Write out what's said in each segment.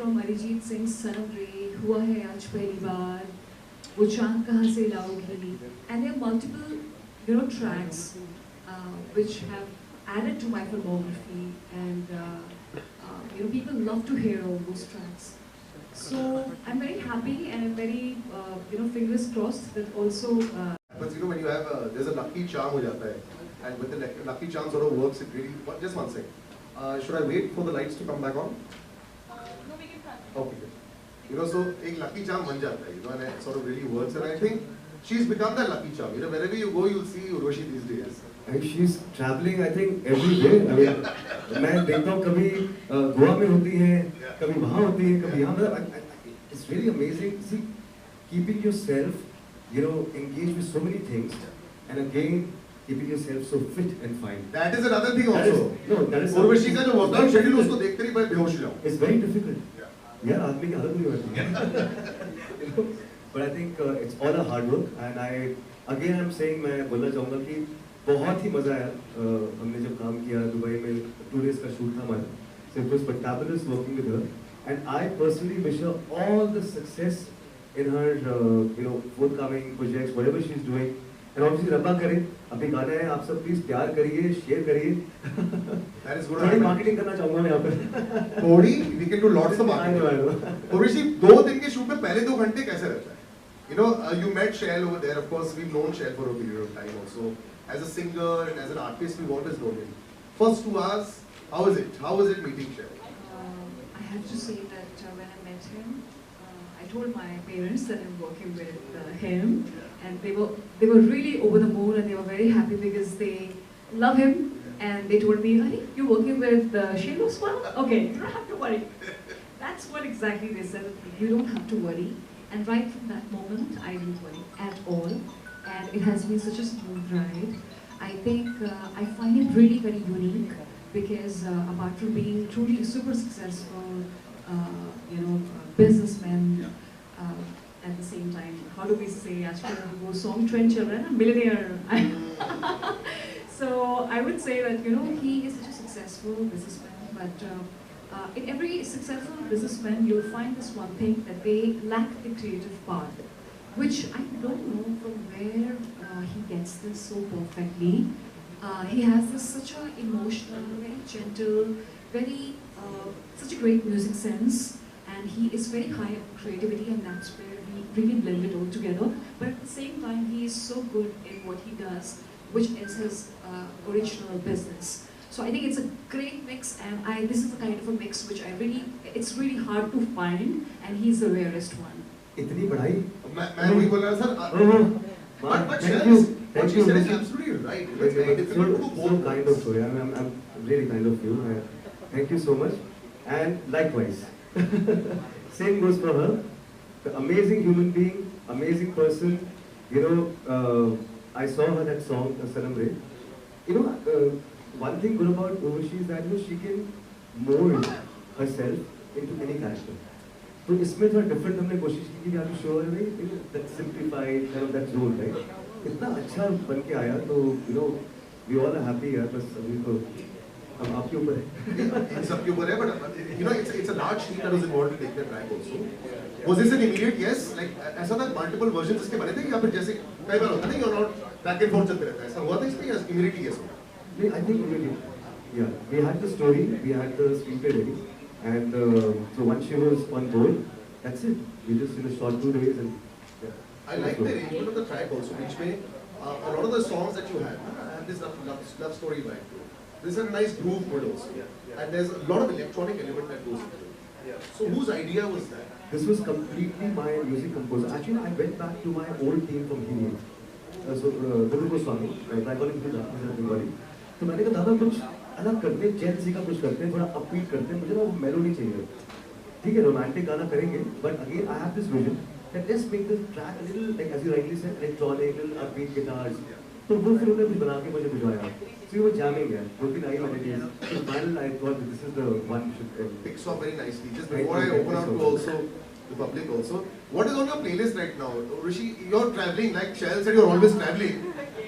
from Arijit Singh's Sanam Re, Hua Hai Aaj Pehli Baar, वो चांद कहाँ से लाओगी, and there are multiple tracks which have added to my filmography, and people love to hear all those tracks. So I'm very happy, and I'm very fingers crossed that also. But when you have there's a lucky charm हो जाता है, and with the lucky charm sort of works, it really. Just one second. Should I wait for the lights to come back on? No, we can try. Okay. So एक lucky charm बन जाता है, and it sort of really works. And I think she's become that lucky charm. Wherever you go, you'll see Urvashi these days. And she's traveling, I think, every day. I mean, मैं देखता हूँ कभी गोवा में होती है, कभी वहाँ होती है, कभी यहाँ. It's really amazing. See, keeping yourself, engaged with so many things, and again, keeping yourself so fit and fine. That is another thing also. That is. Urvashi का जो workout schedule उसको देखते ही मैं बेहोश हो जाऊँ. It's very difficult. यार आदमी की हालत नहीं होती. But I think it's all a hard work, and I'm saying मैं बोलना चाहूँगा कि बहुत ही मजा आया. हमने जब काम किया दुबई में 2 days का शूट था हमारा. So it was fabulous working with her, and I personally wish her all the success in her forthcoming projects, whatever she's doing. And obviously Rabba Kare, अभी गाना है, आप सब प्लीज प्यार करिए, शेयर करिए. That is good. थोड़ी marketing करना चाहूँगा मैं यहाँ पे. थोड़ी, we can do lots of marketing. Urvashi, 2 दिन के शूट में पहले 2 घंटे कैसे रहता है? You met Shael over there. Of course, we've known Shael for a period of time also. As a singer and as an artist, we've always known him. First 2 hours, how is it? How was it meeting Shael? I have to say that when I met him, I told my parents that I'm working with him, and they were really over the moon, and they were very happy because they love him, and they told me, "Honey, you're working with Shael Oswal? Okay, you don't have to worry." That's what exactly they said. You don't have to worry. And right from that moment, I didn't worry at all, and it has been such a smooth ride. I think I find it really very unique because apart from being truly super successful, businessman. At the same time, how do we say, वो song trend चल रहा है ना, millionaire. So I would say that he is such a successful businessman, but in every successful businessman you'll find this one thing, that they lack the creative part, which I don't know from where he gets this so perfectly. He has this such a emotional, very gentle, very such a great music sense, and he is very high on creativity, and that's where we really blend it all together. But at the same time, he is so good in what he does, which is his original business. So I think it's a great mix, and this is the kind of a mix which it's really hard to find, and he's the rarest one. इतनी बढ़ाई? मैं वही बोल रहा था. But what she said is absolutely right. It's very difficult to do both. So kind of you. I'm really kind of you. Thank you so much, and likewise. Same goes for her. The amazing human being, amazing person. I saw her that song, Sanam Re. One thing good about Urvashi is that she can mold herself into any character. तो इसमें थोड़ा different हमने कोशिश की कि आप sure है that simplified kind of that role, right? इतना अच्छा बन के आया तो we all are happy यार, बस अभी तो हम आपके ऊपर है. सबके ऊपर है, but it's a large team that was involved to take that track also. Was this an immediate yes? Like ऐसा था multiple versions इसके बने थे या फिर जैसे कई बार होता है you're not back and forth चलते रहता है, ऐसा हुआ था इसमें या immediately yes होगा? I think immediately. Yeah, we had the story, we had the screenplay ready, and so once she was on board, that's it. We just shot 2 days and. Yeah. I like the arrangement of the track also, which may a lot of the songs that you have this love story vibe too. There's a nice groove mode also, and there's a lot of electronic element that goes into it. So whose idea was that? This was completely my music composer. Actually, I went back to my old team from Helium. So Rabba Goswami, I call him Bengali. तो मैंने कहा दादा कुछ अलग करते हैं, जैन सी का कुछ करते हैं, थोड़ा अपबीट करते हैं, मुझे ना वो मेलोडी चाहिए. ठीक है, रोमांटिक गाना करेंगे, but again I have this vision that let's make the track a little, like as you rightly said, electronic, little upbeat guitars. तो वो फिर उन्होंने कुछ बना के मुझे भिजवाया. So we were jamming there. 2-3 I melodies. So finally I thought that this is the one should. Picks up very nicely. Just before I open up to also the public also, what is on your playlist right now? Rishi, you're traveling, like Shael said, you're always traveling.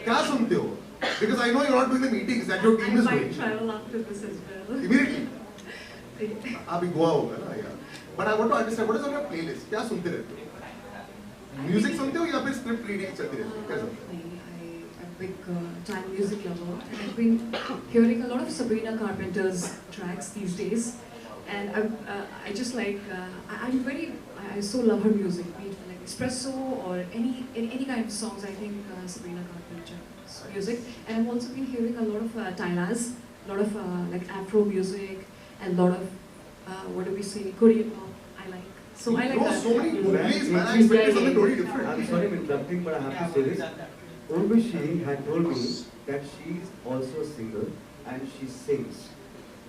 क्या सुनते हो? Because I know you're not doing the meetings that your team is doing. I might travel after this as well. Immediately. अभी गोवा होगा ना यार. But I want to understand, what is on your playlist? क्या सुनते रहते हो? Music सुनते हो या फिर script reading चलती रहती है? क्या सुनते हो? I'm a big time music lover, and I've been hearing a lot of Sabrina Carpenter's tracks these days. And I just like, I so love her music, be it like espresso or any kind of songs. I think Sabrina Carpenter's music. And I've also been hearing a lot of Thailand's, a lot of like Afro music, and a lot of, what do we say, Korean pop. I like. So I like that. So many movies, man. I expected something totally different. I'm sorry I'm interrupting, but I have to say this. Urvashi had told me that she's also a singer and she sings.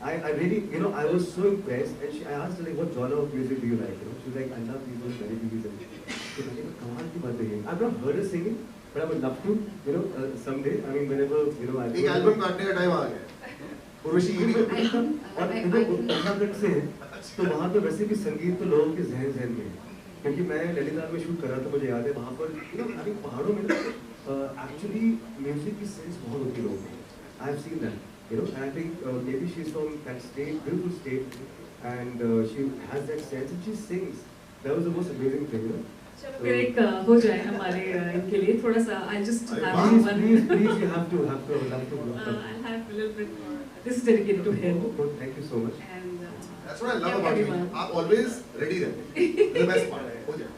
I really, you know, I was so impressed, and I asked her, like, what genre of music do you like? You know, she was like, I love these melodies. And so I was like, I've not heard her singing, but I would love to, you know, someday. I mean, whenever, you know, I एक album काटने का time आ गया. उर्वशी ये भी. और देखो उत्तराखंड से तो वहाँ तो वैसे भी संगीत तो लोगों के जहन में है, क्योंकि मैं ललितलाल में शूट कर रहा था, मुझे याद है वहाँ पर, you know, अभी पहाड़ों में ना actually म्यूजिक की सेंस बहुत होती है लोगों को. I have seen that. You know, and I think maybe she's from that state, beautiful state, and she has that sense and she sings. That was the most amazing thing, you know. चलो फिर एक हो जाए हमारे इनके लिए थोड़ा सा. I just have one. Please, you have to, love to. I'll have a little bit. This is dedicated to him. Oh, thank you so much. And That's what I love about you. आप always ready रहते. The best part. हो जाए.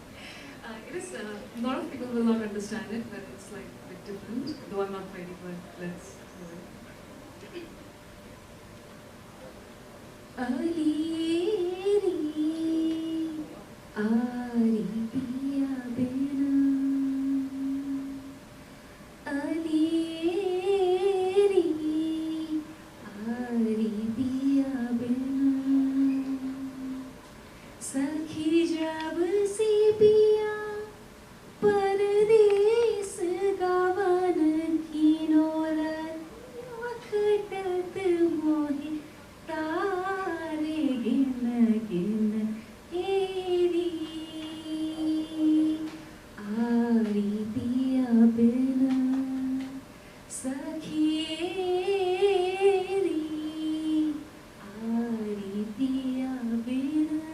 it is. A lot of people will not understand it, but it's like a bit different. Though I'm not ready, but let's. Ali Ari Piya Bina Ali Ari Piya Bina Sakhi jab se piya Pardees gavan ki norat Wakhat mohi तारे गिन गिन एरी आरी पिया बिना सखीरी आरी पिया बिना.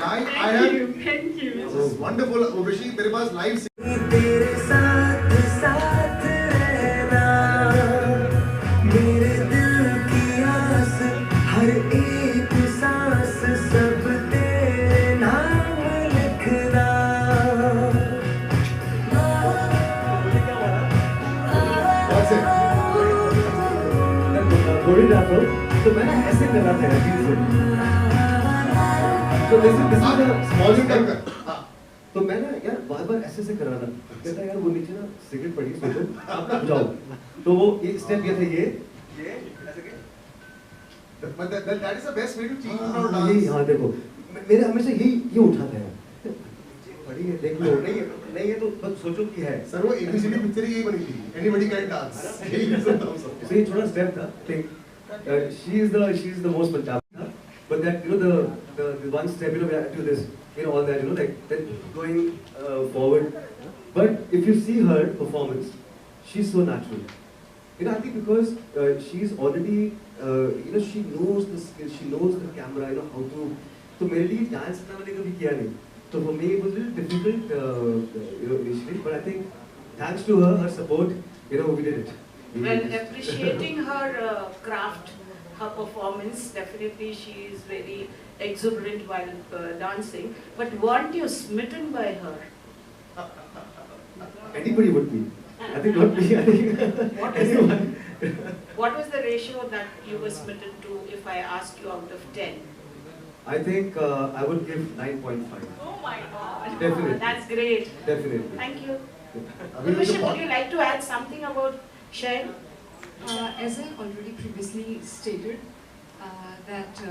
Live, Thank you. This is wonderful. Urvashi, मेरे पास live. तेरे साथ साथ रहना मेरे दिल की आस हर एक सांस सब तेरे नाम लिखना. That's it. कोरियोग्राफर तो मैं ना ऐसे कर रहा था अजीब से. तो this is the Small you कर. तो मैं ना यार बार ऐसे कर रहा था. कहता यार वो नीचे ना सिगरेट पड़ी, सोचो आप जाओ. तो वो एक स्टेप ये था, ये ऐसे के. But that is the best way to teach हाँ, about यही, dance. हाँ देखो मेरे हमेशा ये उठाता है. पड़ी है, देख लो. नहीं है तो बस सोचो कि है. सर वो ABCD पिक्चर यही बनी थी. Anybody can dance. यही सुनता हूँ सब. So ये छोटा स्टेप था. Think she is the most Punjabi, but that, you know, the one step, you know, we have to do this, you know, all that, you know, like then going forward. But if you see her performance, she's so natural. You know, I think because she's already, you know, she knows the skill, she knows the camera, you know, how to. तो मेरे लिए dance ना मैंने कभी किया नहीं. So for me it was a little difficult, you know, initially. But I think thanks to her support, you know, we did it. Well, appreciating her craft, her performance, definitely she is very exuberant while dancing. But weren't you smitten by her? Anybody would be. I think not me. I think anyone. What was the ratio that you were smitten to if I ask you out of 10? I think I would give 9.5. Oh my God. Definitely. That's great. Definitely. Thank you. Urvashi, would you like to add something about Shael? As I already previously stated, that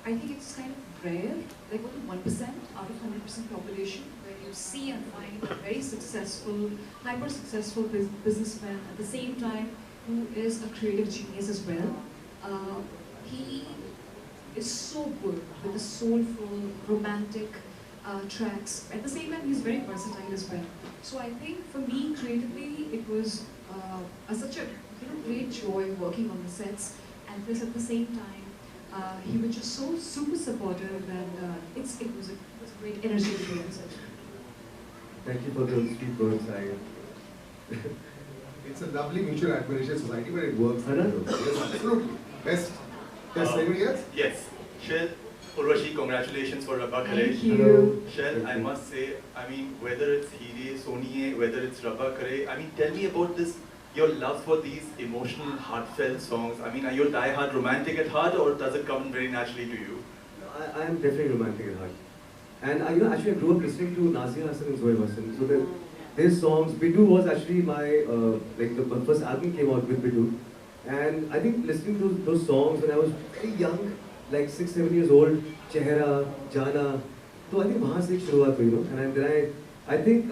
I think it's kind of rare, like only 1% out of 100% population, where you see and find a very successful, hyper successful businessman at the same time who is a creative genius as well. He is so good with the soulful, romantic tracks. At the same time, he's very versatile as well. So I think for me, creatively, it was such a great joy working on the sets, and plus at the same time, he was just so super supportive, and it was a great energy to be on set. Thank you for those sweet words. It's a lovely mutual admiration society, but it works. I know. Yes, absolutely. Best. Yes, anybody else? Yes. Shael, Urvashi, congratulations for Rabba Kare. Thank you. Hello. Shael, I must say, I mean, whether it's Hire, Soniye, whether it's Rabba Kare, I mean, tell me about this, your love for these emotional, heartfelt songs. I mean, are you a die-hard romantic at heart, or does it come very naturally to you? I am definitely romantic at heart. And actually I grew up listening to Nazia Hassan and Zoe Hassan. So their songs, Bidu was actually my, the first album came out with Bidu. And I think listening to those songs when I was very young, like 6-7 years old, Chehra, Jana, so I think wahan se ek shuruaat hui, and then I think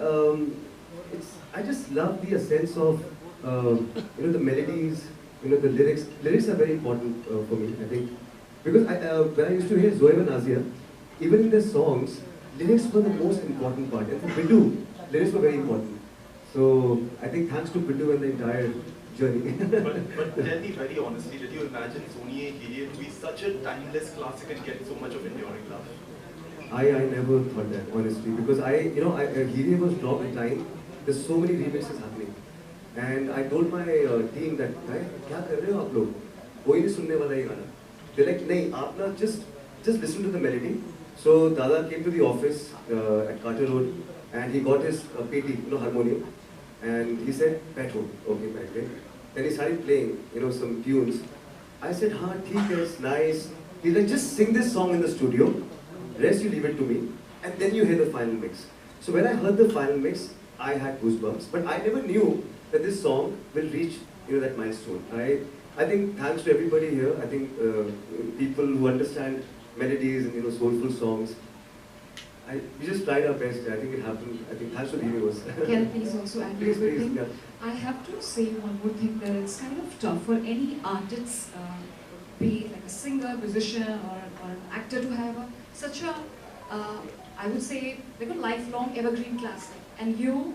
I just love the essence of the melodies, the lyrics. Lyrics are very important for me, I think, because when I used to hear Zoe and Nazia, even in their songs, lyrics were the most important part. And for Bidu, lyrics were very important. So I think thanks to Bidu and the entire journey. but tell me very honestly, did you imagine Soniye, Hire to be such a timeless classic and get so much of enduring love? I never thought that, honestly, because Hire was dropped in time. There's so many remixes happening. And I told my team that, kya kar rahe ho aap log? Koi nahi sunne wala ye gana. They're like, nahi, aap na just listen to the melody. So Dada came to the office at Carter Road, and he got his PT, harmonium, and he said, "Baitho, okay, baith." Then he started playing, some tunes. I said, "Haan, theek hai, it's nice." He's like, "Just sing this song in the studio, rest you leave it to me, and then you hear the final mix." So when I heard the final mix, I had goosebumps, but I never knew that this song will reach, that milestone. I think thanks to everybody here. I think people who understand melodies and soulful songs. We just tried our best. I think it happened. I think thanks to the universe. Can I please also add Please, one more thing? yeah. I have to say one more thing, that it's kind of tough for any artist, be it like a singer, musician, or an actor, to have such a, I would say, like a lifelong evergreen classic. And you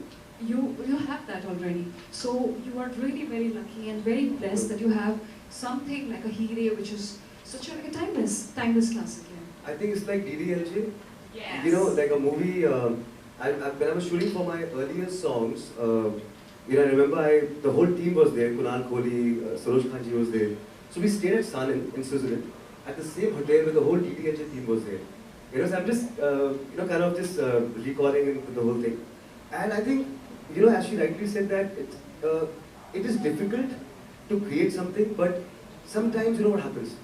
have that already. So you are really very lucky and very blessed that you have something like a Hire, which is such a timeless classic. Yeah. I think it's like DDLJ. Yes. Like a movie. When I was shooting for my earlier songs, I remember the whole team was there. Kunal Kohli, Saroj Khanji was there. So we stayed at Sanin in Switzerland at the same hotel where the whole DDLJ team was there. So I'm just, kind of just recalling the whole thing. And I think, as she rightly said that it is difficult to create something, but sometimes what happens.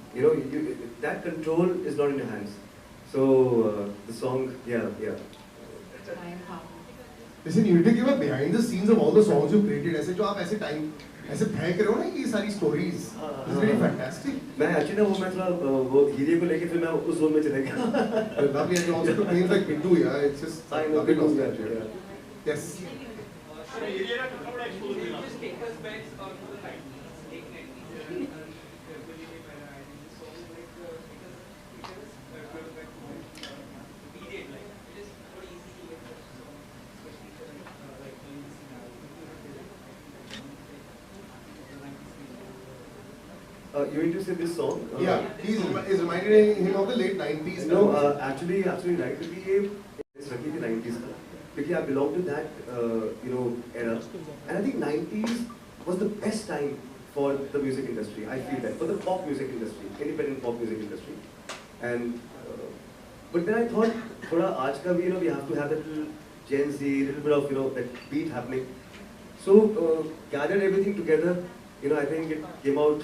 That control is not in your hands. So the song, yeah. I am happy. Listen, you need to give a behind the scenes of all the songs you created. ऐसे जो आप ऐसे time ऐसे फेंक रहे हो ना ये सारी stories. It's very fantastic. मैं actually मैं थोड़ा वो हीरे को लेके फिर मैं उस zone में चला गया. Lovely, and also to names like Bindu, yeah, it's just I know, lovely Bindu, nostalgia. yeah. Yes. Just take us back to the 90s, late 90s. You mean to say this song? Yeah, he's reminding him of the late 90s. No, actually right. It's the 90s. Because I belong to that, era. And I think 90s was the best time for the music industry. I feel that for the pop music industry, independent pop music industry. And but then I thought, we have to have that little Gen Z, little bit of that beat happening. So gathered everything together. I think it came out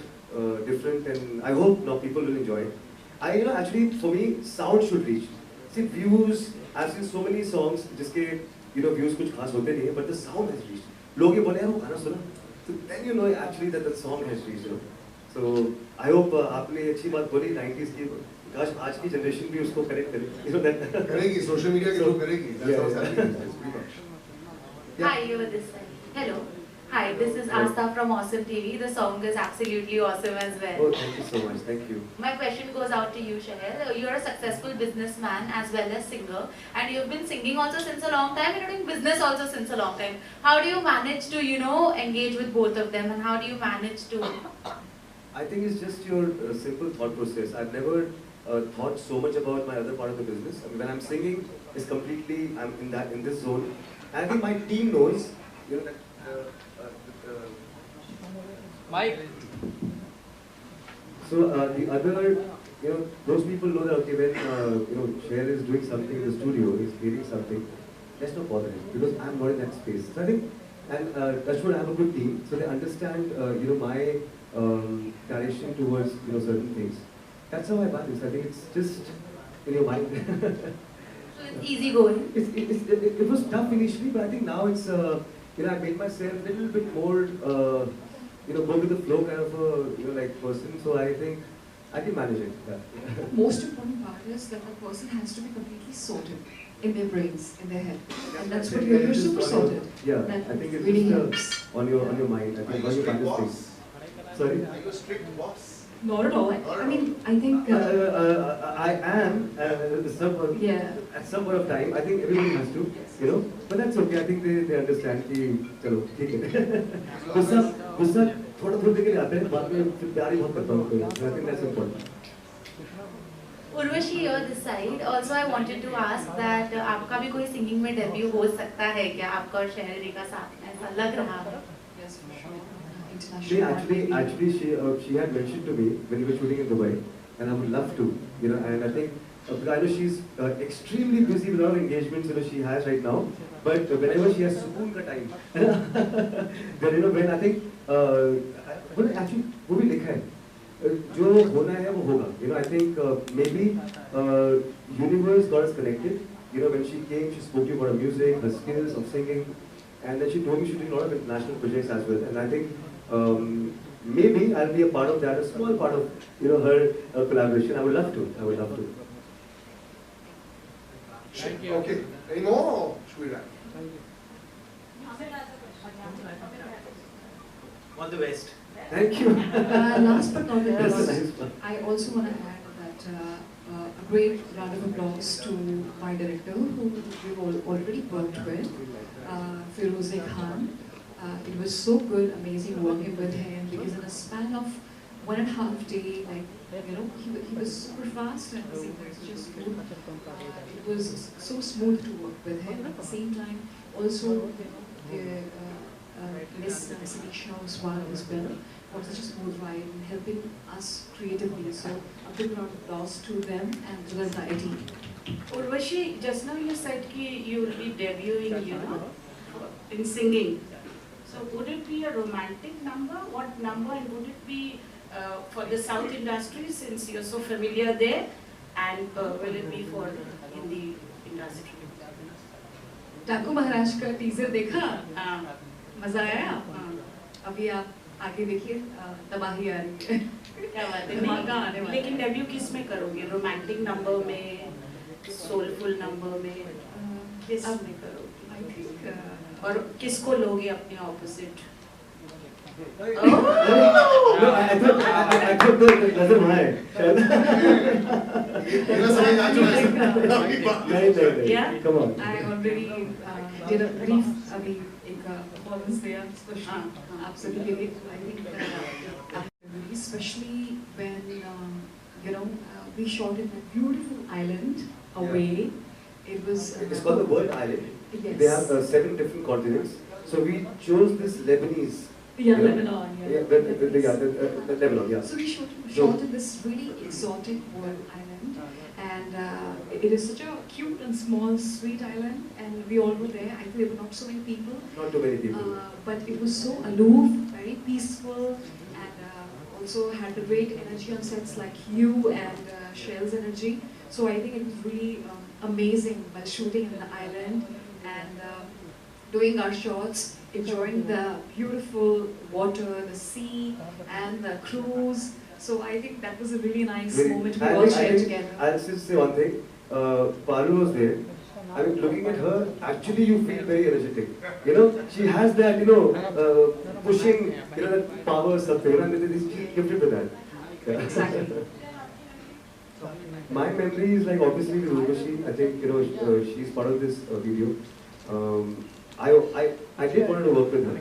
different, and I hope now people will enjoy it. Actually for me, sound should reach. See, views. I've seen so many songs, जिसके views कुछ खास होते नहीं है, but the sound has reached. लोग ये बोले यार वो गाना सुना, so then actually that the song has reached. So I hope आपने अच्छी बात बोली 90s की, काश आज की generation भी उसको connect करे. That करेगी, social media के लोग करेगी. That's what's happening. Pretty much. Hi, you are this side. Hello. Hi, this is Asta from Awesome TV. The song is absolutely awesome as well. Oh, thank you so much. Thank you. My question goes out to you, Shael. You're a successful businessman as well as singer, and you've been singing also since a long time, and you're doing business also since a long time. How do you manage to, engage with both of them, and how do you manage to? I think it's just your simple thought process. I've never thought so much about my other part of the business. I mean, when I'm singing, it's completely, I'm in this zone. And I think my team knows, that. Mike. So the other, those people know that okay, when Shael is doing something in the studio, he's creating something, let's not bother him because I'm not in that space. So I think, and that's what I have a good team, so they understand, my direction towards certain things. That's how I balance. I think it's just in your mind. So it's easy going. It was tough initially, but I think now it's I made myself a little bit more go with the flow kind of a person. So I think I can manage it. Yeah. Most important part is that the person has to be completely sorted in their brains, in their head, and that's what you're super sorted. Yeah, that I think it's really just helps. on your mind. I think how you manage things. Sorry. Are you a strict boss? Not at all. I mean, I think. I am at some point of time. I think everybody has to, but that's okay. I think they understand कि चलो ठीक है. गुस्सा थोड़ा देर के लिए आता है, बाद में फिर प्यार ही बहुत करता हूँ. So I think that's important. Urvashi, you're this side. Also, I wanted to ask that आपका भी कोई singing में debut हो सकता है क्या? आपका और शहर जी का साथ में ऐसा लग रहा है? Yes, for sure. She actually she had mentioned to me when we were shooting in Dubai, and I would love to, and I think I know she's extremely busy with a lot of engagements she has right now, but whenever she has sukoon ka time, then when I think actually वो भी लिखा है, जो होना है वो होगा. I think maybe universe got us connected. When she came, she spoke to you about her music, her skills of singing, and then she told me she's doing a lot of international projects as well, and I think. Maybe I'll be a part of that, a small part of her collaboration. I would love to. Thank you. Okay. Any more? Should we wrap? All the best. Thank you. Last but not That's a least, nice one. I also want to add that a great round of applause to my director, who we've already worked with, Firoze Khan. It was so good, amazing working with him because in a span of 1.5 days, he was super fast and the singer is just smooth. It was so smooth to work with him. At the same time, also Miss Sinisha Oswal as well was such a smooth ride in helping us creatively. So a big round of applause to them and to the entire team. Urvashi, just now you said that you will be debuting, in singing. So would it be a romantic number? What number? And would it be for the South industry since you're so familiar there? And will it be for Hindi industry? डाकू महाराज का teaser देखा? मजा आया? अभी आप आगे देखिए, तबाही आ रही है. क्या बात है? धमाका आने वाला है. लेकिन डेब्यू किस में करोगे? रोमांटिक नंबर में, सोलफुल नंबर में, किस में करोगे? I think. और किसको लोगे अपने opposite? No, I thought the नजर वहाँ है. Yeah. Come on. I already did a brief performance there, absolutely. I think especially when we shot in a beautiful island away. It was. It's called the World Island. Yes. They have 7 different continents. So we chose this Lebanese. Yeah, Lebanon. Yeah, the Lebanon. Yeah. So we shot in this really exotic world island, and it is such a cute and small, sweet island. And we all were there. I think there were not so many people. Not too many people. But it was so aloof, very peaceful, and also had the great energy on sets like you and Shael's energy. So I think it was really amazing while shooting in the island and doing our shots, enjoying the beautiful water, the sea, and the cruise. So I think that was a really nice moment we all shared together. I'll just say one thing. Paru was there, I mean, looking at her, actually you feel very energetic. You know, she has that, you know, pushing, you know, that power something, and she's gifted with that. Yeah. Exactly. My memory is like obviously with Urvashi. I think, you know, she's part of this video. I did want to work with her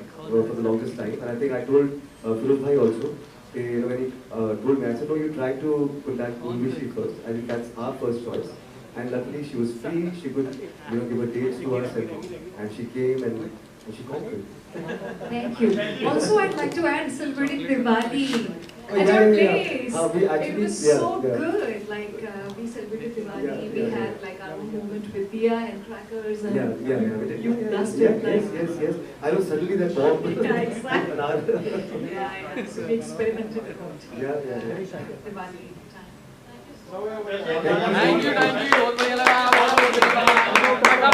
for the longest time, and I think I told Firoz Bhai also. You know, when he told me, I said, no, you try to contact Urvashi first. I think that's our first choice. And luckily she was free, she could, you know, give her dates to us, and she came and she conquered. Thank you. Also, I'd like to add celebrating Diwali Oh, at yeah, your yeah. place. We actually, It was yeah, so yeah. good. Like we celebrated Diwali, Yeah, we yeah, had yeah. like our own moment with Diya and crackers and You blasted yes. I was suddenly that bomb. Yeah, exactly. An hour. yeah. So we experimented about Yeah. Diwali time. Thank you. बहुत बढ़िया लगा